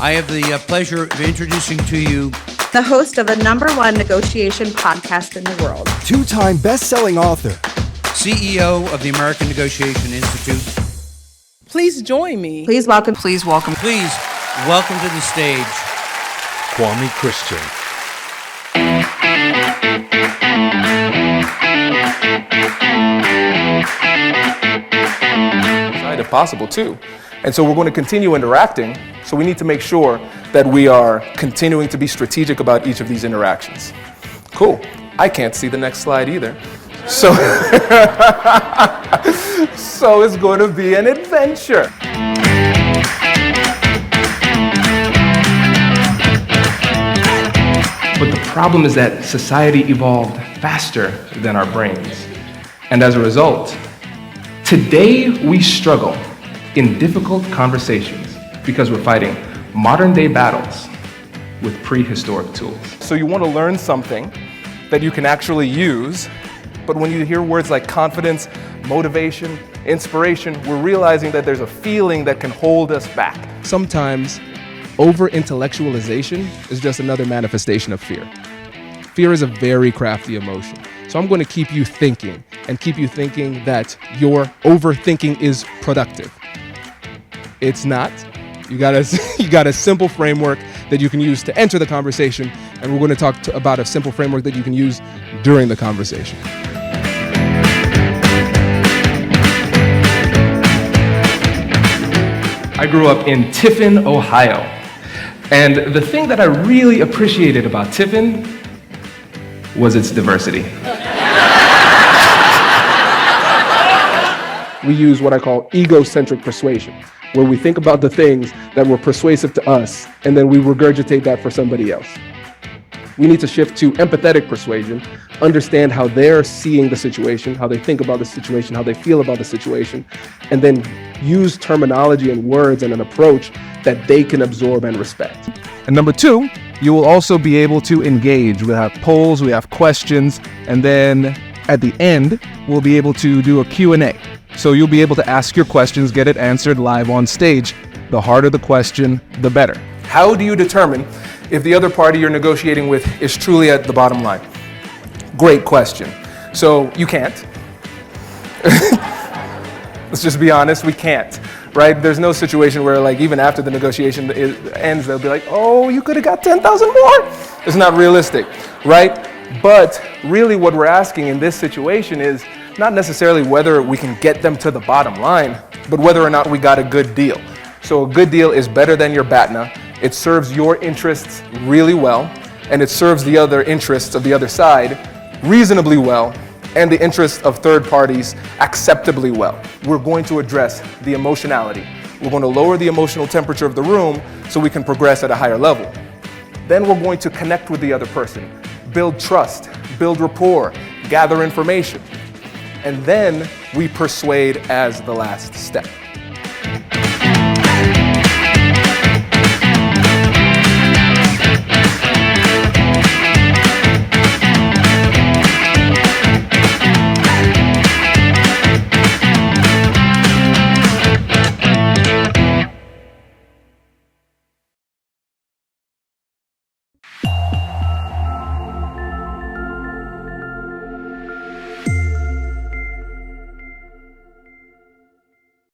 I have the pleasure of introducing to you the host of the #1 negotiation podcast in the world, two-time best-selling author, CEO of the American Negotiation Institute. Please join me. Please welcome to the stage, Kwame Christian. If possible too. And so we're going to continue interacting, so we need to make sure that we are continuing to be strategic about each of these interactions. Cool. I can't see the next slide either. So, so it's going to be an adventure. But the problem is that society evolved faster than our brains. And as a result, today we struggle in difficult conversations because we're fighting modern-day battles with prehistoric tools. So you want to learn something that you can actually use, but when you hear words like confidence, motivation, inspiration, we're realizing that there's a feeling that can hold us back. Sometimes over-intellectualization is just another manifestation of fear. Fear is a very crafty emotion. So I'm going to keep you thinking and keep you thinking that your overthinking is productive. It's not. You got a simple framework that you can use to enter the conversation, and we're going to talk about a simple framework that you can use during the conversation. I grew up in Tiffin, Ohio. And the thing that I really appreciated about Tiffin was its diversity. We use what I call egocentric persuasion, where we think about the things that were persuasive to us, and then we regurgitate that for somebody else. We need to shift to empathetic persuasion, understand how they're seeing the situation, how they think about the situation, how they feel about the situation, and then use terminology and words and an approach that they can absorb and respect. And number 2, you will also be able to engage. We'll have polls, we have questions, and then at the end, we'll be able to do a Q&A. So you'll be able to ask your questions, get it answered live on stage. The harder the question, the better. How do you determine if the other party you're negotiating with is truly at the bottom line? Great question. So you can't. Let's just be honest, we can't, right? There's no situation where like even after the negotiation ends, they'll be like, oh, you could have got 10,000 more. It's not realistic, right? But really what we're asking in this situation is not necessarily whether we can get them to the bottom line, but whether or not we got a good deal. So a good deal is better than your BATNA. It serves your interests really well, and it serves the other interests of the other side reasonably well, and the interests of third parties acceptably well. We're going to address the emotionality. We're going to lower the emotional temperature of the room so we can progress at a higher level. Then we're going to connect with the other person, build trust, build rapport, gather information. And then we persuade as the last step.